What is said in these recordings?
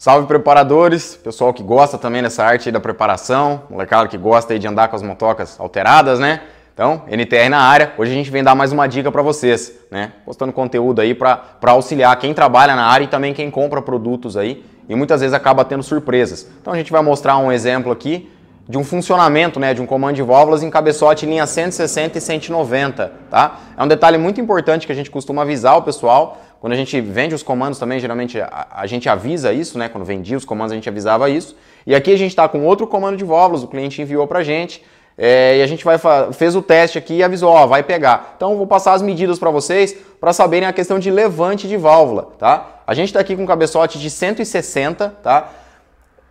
Salve preparadores, pessoal que gosta também dessa arte aí da preparação, molecada que gosta aí de andar com as motocas alteradas, né? Então, NTR na área, hoje a gente vem dar mais uma dica para vocês, né? Postando conteúdo aí para auxiliar quem trabalha na área e também quem compra produtos aí e muitas vezes acaba tendo surpresas. Então a gente vai mostrar um exemplo aqui de um funcionamento, né, de um comando de válvulas em cabeçote linha 160 e 190, tá? É um detalhe muito importante que a gente costuma avisar o pessoal. Quando a gente vende os comandos também, geralmente a gente avisa isso, né? Quando vendia os comandos a gente avisava isso. E aqui a gente está com outro comando de válvulas, o cliente enviou pra gente e a gente fez o teste aqui e avisou, ó, vai pegar. Então eu vou passar as medidas para vocês para saberem a questão de levante de válvula, tá? A gente está aqui com um cabeçote de 160, tá?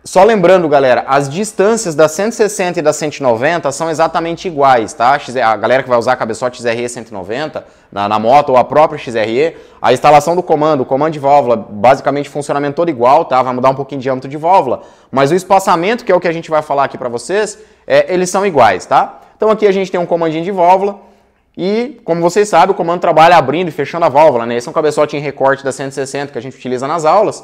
Só lembrando, galera, as distâncias da 160 e da 190 são exatamente iguais, tá? A galera que vai usar cabeçote XRE 190 na moto ou a própria XRE, a instalação do comando, o comando de válvula, basicamente funcionamento todo igual, tá? Vai mudar um pouquinho de diâmetro de válvula, mas o espaçamento, que é o que a gente vai falar aqui para vocês, eles são iguais, tá? Então aqui a gente tem um comandinho de válvula e, como vocês sabem, o comando trabalha abrindo e fechando a válvula, né? Esse é um cabeçote em recorte da 160 que a gente utiliza nas aulas.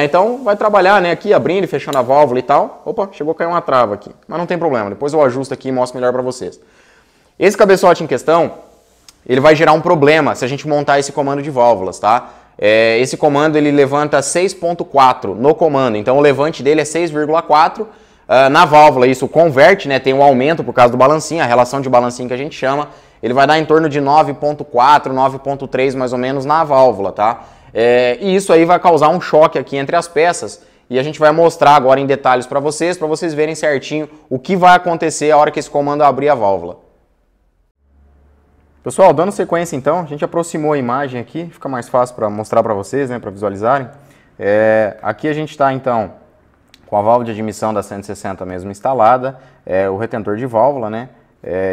Então vai trabalhar, né, aqui abrindo e fechando a válvula e tal. Opa, chegou a cair uma trava aqui, mas não tem problema, depois eu ajusto aqui e mostro melhor para vocês. Esse cabeçote em questão, ele vai gerar um problema se a gente montar esse comando de válvulas, tá? Esse comando ele levanta 6.4 no comando, então o levante dele é 6,4 na válvula, isso converte, né, tem um aumento por causa do balancinho, a relação de balancinho que a gente chama, ele vai dar em torno de 9.4, 9.3 mais ou menos na válvula, tá? E isso aí vai causar um choque aqui entre as peças e a gente vai mostrar agora em detalhes para vocês verem certinho o que vai acontecer a hora que esse comando abrir a válvula. Pessoal, dando sequência então, a gente aproximou a imagem aqui, fica mais fácil para mostrar para vocês, né, para visualizarem. Aqui a gente está então com a válvula de admissão da 160 mesmo instalada, o retentor de válvula, né?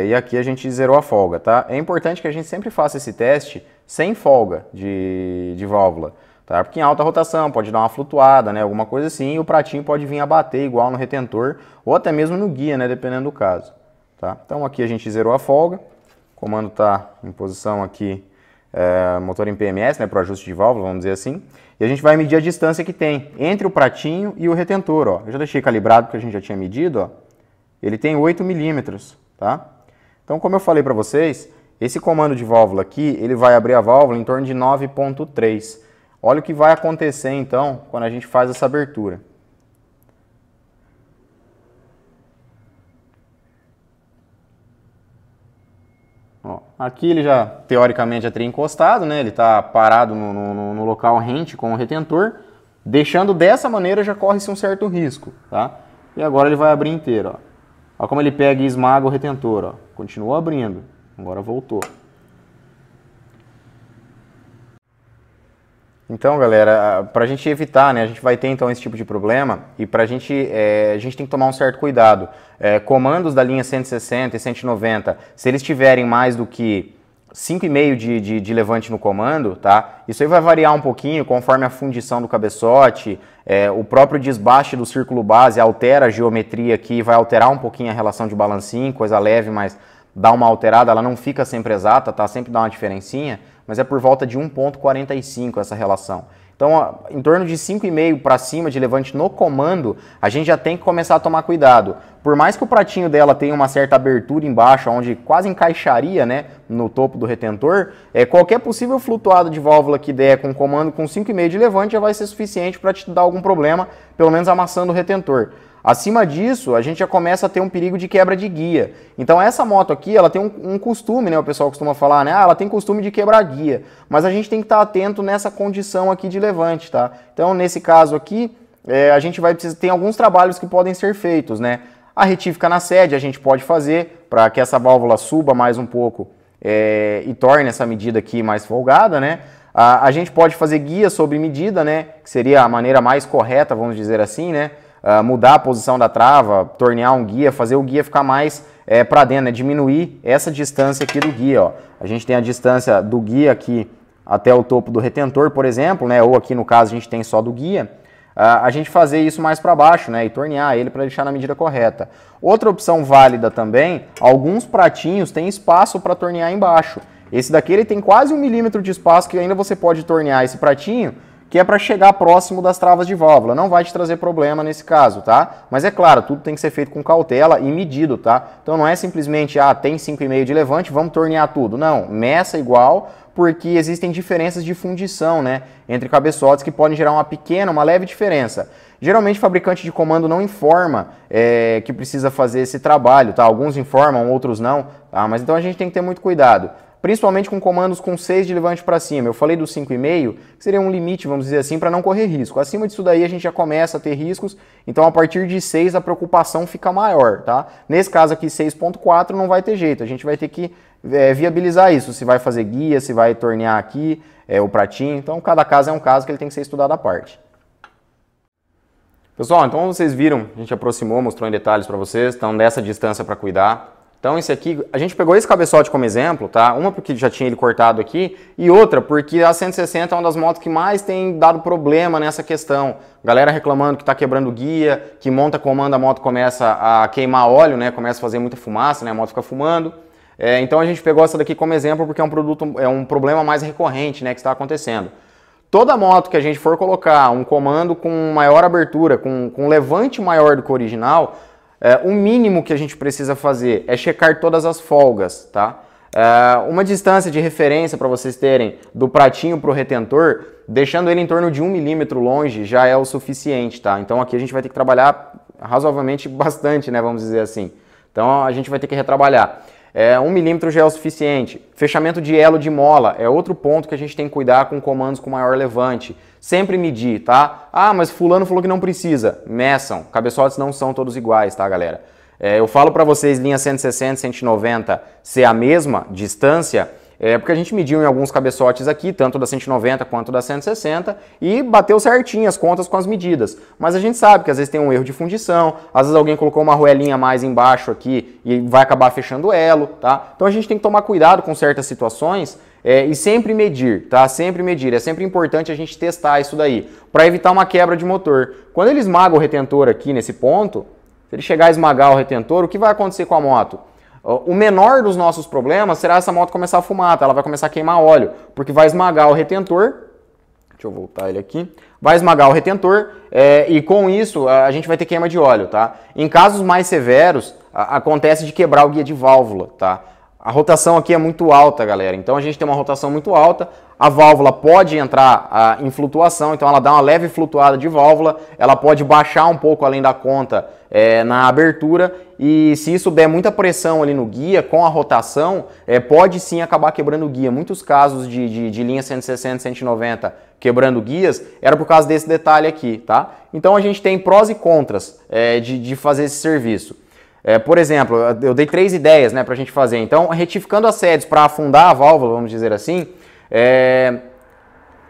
E aqui a gente zerou a folga, tá? É importante que a gente sempre faça esse teste sem folga de válvula, tá? Porque em alta rotação pode dar uma flutuada, né? Alguma coisa assim, e o pratinho pode vir a bater igual no retentor, ou até mesmo no guia, né? Dependendo do caso, tá? Então aqui a gente zerou a folga, o comando está em posição aqui, motor em PMS, né? Para o ajuste de válvula, vamos dizer assim. E a gente vai medir a distância que tem entre o pratinho e o retentor, ó. Eu já deixei calibrado porque a gente já tinha medido, ó. Ele tem 8 milímetros. Tá? Então, como eu falei para vocês, esse comando de válvula aqui, ele vai abrir a válvula em torno de 9.3. Olha o que vai acontecer, então, quando a gente faz essa abertura. Ó, aqui ele já, teoricamente, já teria encostado, né? Ele está parado no local rente com o retentor. Deixando dessa maneira, já corre-se um certo risco. Tá? E agora ele vai abrir inteiro, ó. Olha como ele pega e esmaga o retentor, ó. Continua abrindo, agora voltou. Então, galera, para a gente evitar, né, a gente vai ter então esse tipo de problema e a gente tem que tomar um certo cuidado. Comandos da linha 160 e 190, se eles tiverem mais do que 5,5 de levante no comando, tá? Isso aí vai variar um pouquinho conforme a fundição do cabeçote, o próprio desbaste do círculo base altera a geometria aqui, vai alterar um pouquinho a relação de balancinho, coisa leve, mas dá uma alterada, ela não fica sempre exata, tá? Sempre dá uma diferencinha, mas é por volta de 1,45 essa relação. Então, em torno de 5,5 para cima de levante no comando, a gente já tem que começar a tomar cuidado. Por mais que o pratinho dela tenha uma certa abertura embaixo, onde quase encaixaria, né, no topo do retentor, qualquer possível flutuada de válvula que der com comando com 5,5 de levante já vai ser suficiente para te dar algum problema, pelo menos amassando o retentor. Acima disso, a gente já começa a ter um perigo de quebra de guia. Então essa moto aqui, ela tem um costume, né? O pessoal costuma falar, né? Ah, ela tem costume de quebrar guia. Mas a gente tem que estar atento nessa condição aqui de levante, tá? Então nesse caso aqui, a gente vai precisar, tem alguns trabalhos que podem ser feitos, né? A retífica na sede a gente pode fazer para que essa válvula suba mais um pouco e torne essa medida aqui mais folgada, né? A gente pode fazer guia sob medida, né? Que seria a maneira mais correta, vamos dizer assim, né? Mudar a posição da trava, tornear um guia, fazer o guia ficar mais para dentro, né? Diminuir essa distância aqui do guia, ó. A gente tem a distância do guia aqui até o topo do retentor, por exemplo, né? Ou aqui no caso a gente tem só do guia. A gente fazer isso mais para baixo, né? E tornear ele para deixar na medida correta. Outra opção válida também, alguns pratinhos têm espaço para tornear embaixo. Esse daqui ele tem quase 1 milímetro de espaço que ainda você pode tornear esse pratinho, que é para chegar próximo das travas de válvula. Não vai te trazer problema nesse caso, tá? Mas é claro, tudo tem que ser feito com cautela e medido, tá? Então não é simplesmente, tem 5,5 de levante, vamos tornear tudo. Não, meça igual, porque existem diferenças de fundição, né, entre cabeçotes que podem gerar uma leve diferença. Geralmente o fabricante de comando não informa que precisa fazer esse trabalho, tá? Alguns informam, outros não, tá? Mas então a gente tem que ter muito cuidado, principalmente com comandos com 6 de levante para cima. Eu falei do 5,5, que seria um limite, vamos dizer assim, para não correr risco. Acima disso daí a gente já começa a ter riscos, então a partir de 6 a preocupação fica maior, tá? Nesse caso aqui 6,4 não vai ter jeito, a gente vai ter que viabilizar isso, se vai fazer guia, se vai tornear aqui o pratinho, então cada caso é um caso que ele tem que ser estudado à parte. Pessoal, então vocês viram, a gente aproximou, mostrou em detalhes para vocês, então dessa distância para cuidar. Então esse aqui, a gente pegou esse cabeçote como exemplo, tá? Uma porque já tinha ele cortado aqui e outra porque a 160 é uma das motos que mais tem dado problema nessa questão. Galera reclamando que está quebrando guia, que monta comando, a moto começa a queimar óleo, né? Começa a fazer muita fumaça, né? A moto fica fumando. Então a gente pegou essa daqui como exemplo porque é um problema mais recorrente, né? Que está acontecendo. Toda moto que a gente for colocar um comando com maior abertura, com levante maior do que o original, o mínimo que a gente precisa fazer é checar todas as folgas, tá? Uma distância de referência para vocês terem do pratinho para o retentor, deixando ele em torno de 1 milímetro longe já é o suficiente, tá? Então aqui a gente vai ter que trabalhar razoavelmente bastante, né? Vamos dizer assim. Então a gente vai ter que retrabalhar. 1 milímetro já é o suficiente. Fechamento de elo de mola é outro ponto que a gente tem que cuidar com comandos com maior levante. Sempre medir, tá? Mas fulano falou que não precisa. Meçam. Cabeçotes não são todos iguais, tá, galera? Eu falo para vocês linha 160, 190 ser a mesma distância, porque a gente mediu em alguns cabeçotes aqui, tanto da 190 quanto da 160, e bateu certinho as contas com as medidas. Mas a gente sabe que às vezes tem um erro de fundição, às vezes alguém colocou uma arruelinha a mais embaixo aqui e vai acabar fechando o elo, tá? Então a gente tem que tomar cuidado com certas situações e sempre medir, tá? Sempre medir. É sempre importante a gente testar isso daí, para evitar uma quebra de motor. Quando ele esmaga o retentor aqui nesse ponto, se ele chegar a esmagar o retentor, o que vai acontecer com a moto? O menor dos nossos problemas será essa moto começar a fumar, tá? Ela vai começar a queimar óleo, porque vai esmagar o retentor. Deixa eu voltar ele aqui. Vai esmagar o retentor e com isso a gente vai ter queima de óleo, tá? Em casos mais severos, acontece de quebrar o guia de válvula, tá? A rotação aqui é muito alta, galera. Então a gente tem uma rotação muito alta, a válvula pode entrar em flutuação, então ela dá uma leve flutuada de válvula, ela pode baixar um pouco além da conta na abertura, e se isso der muita pressão ali no guia, com a rotação, pode sim acabar quebrando o guia. Muitos casos de linha 160, 190 quebrando guias, era por causa desse detalhe aqui, tá? Então a gente tem prós e contras de fazer esse serviço. Por exemplo, eu dei 3 ideias, né, para a gente fazer. Então, retificando as sedes para afundar a válvula, vamos dizer assim,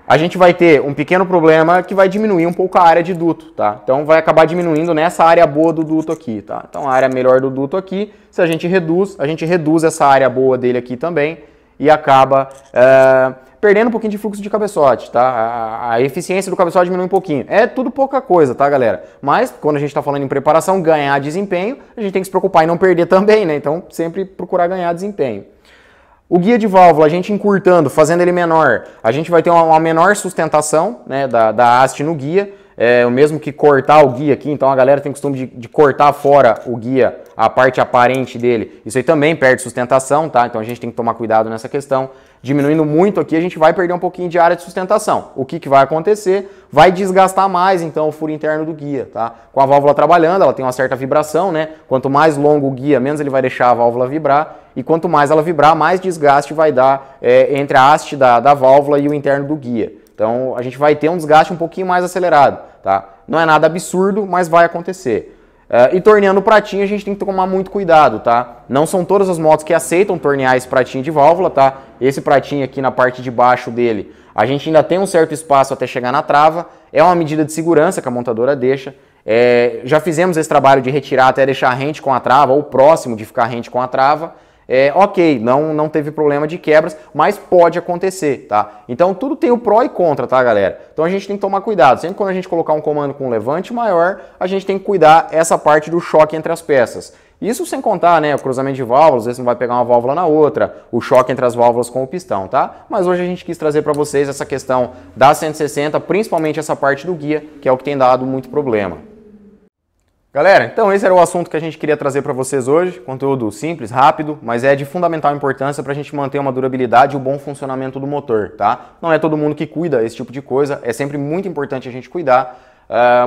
a gente vai ter um pequeno problema que vai diminuir um pouco a área de duto, tá? Então, vai acabar diminuindo nessa área boa do duto aqui, tá? Então, a área melhor do duto aqui, se a gente reduz essa área boa dele aqui também e acaba perdendo um pouquinho de fluxo de cabeçote, tá? A eficiência do cabeçote diminui um pouquinho. É tudo pouca coisa, tá, galera? Mas, quando a gente está falando em preparação, ganhar desempenho, a gente tem que se preocupar em não perder também, né? Então, sempre procurar ganhar desempenho. O guia de válvula, a gente encurtando, fazendo ele menor, a gente vai ter uma menor sustentação, né, da haste no guia, o mesmo que cortar o guia aqui, então a galera tem costume de cortar fora o guia, a parte aparente dele, isso aí também perde sustentação, tá? Então a gente tem que tomar cuidado nessa questão. Diminuindo muito aqui, a gente vai perder um pouquinho de área de sustentação. O que vai acontecer? Vai desgastar mais, então, o furo interno do guia, tá? Com a válvula trabalhando, ela tem uma certa vibração, né? Quanto mais longo o guia, menos ele vai deixar a válvula vibrar. E quanto mais ela vibrar, mais desgaste vai dar entre a haste da válvula e o interno do guia. Então, a gente vai ter um desgaste um pouquinho mais acelerado, tá? Não é nada absurdo, mas vai acontecer. E torneando o pratinho, a gente tem que tomar muito cuidado, tá? Não são todas as motos que aceitam tornear esse pratinho de válvula, tá? Esse pratinho aqui na parte de baixo dele, a gente ainda tem um certo espaço até chegar na trava. É uma medida de segurança que a montadora deixa. Já fizemos esse trabalho de retirar até deixar rente com a trava, ou próximo de ficar rente com a trava. ok, não teve problema de quebras, mas pode acontecer, tá? Então tudo tem o pró e contra, tá, galera? Então a gente tem que tomar cuidado. Sempre quando a gente colocar um comando com levante maior, a gente tem que cuidar essa parte do choque entre as peças. Isso sem contar, né, o cruzamento de válvulas, às vezes não vai pegar uma válvula na outra, o choque entre as válvulas com o pistão, tá? Mas hoje a gente quis trazer para vocês essa questão da 160, principalmente essa parte do guia, que é o que tem dado muito problema. Galera, então esse era o assunto que a gente queria trazer para vocês hoje. Conteúdo simples, rápido, mas é de fundamental importância para a gente manter uma durabilidade e o bom funcionamento do motor, tá? Não é todo mundo que cuida esse tipo de coisa, é sempre muito importante a gente cuidar.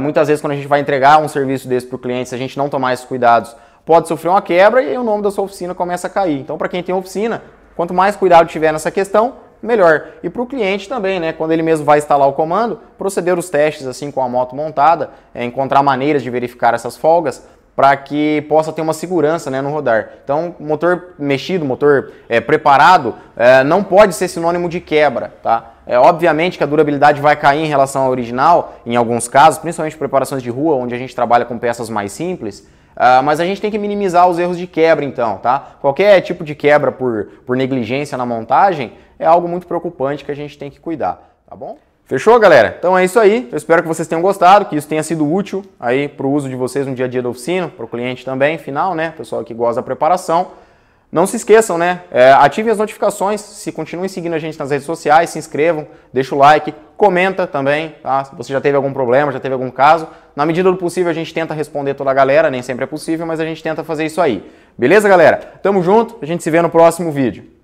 Muitas vezes quando a gente vai entregar um serviço desse para o cliente, se a gente não tomar esses cuidados, pode sofrer uma quebra e aí o nome da sua oficina começa a cair. Então, para quem tem oficina, quanto mais cuidado tiver nessa questão, melhor. E para o cliente também, né? Quando ele mesmo vai instalar o comando, proceder os testes assim com a moto montada, encontrar maneiras de verificar essas folgas para que possa ter uma segurança, né, no rodar. Então, motor mexido, motor preparado, não pode ser sinônimo de quebra, tá? Obviamente que a durabilidade vai cair em relação ao original, em alguns casos, principalmente preparações de rua, onde a gente trabalha com peças mais simples, mas a gente tem que minimizar os erros de quebra então, tá? Qualquer tipo de quebra por negligência na montagem é algo muito preocupante que a gente tem que cuidar, tá bom? Fechou, galera? Então é isso aí. Eu espero que vocês tenham gostado, que isso tenha sido útil aí para o uso de vocês no dia a dia da oficina, para o cliente também, final, né? Pessoal que gosta da preparação. Não se esqueçam, né? Ativem as notificações, se continuem seguindo a gente nas redes sociais, se inscrevam, deixa o like, comenta também, tá? Se você já teve algum problema, já teve algum caso. Na medida do possível a gente tenta responder toda a galera, nem sempre é possível, mas a gente tenta fazer isso aí. Beleza, galera? Tamo junto, a gente se vê no próximo vídeo.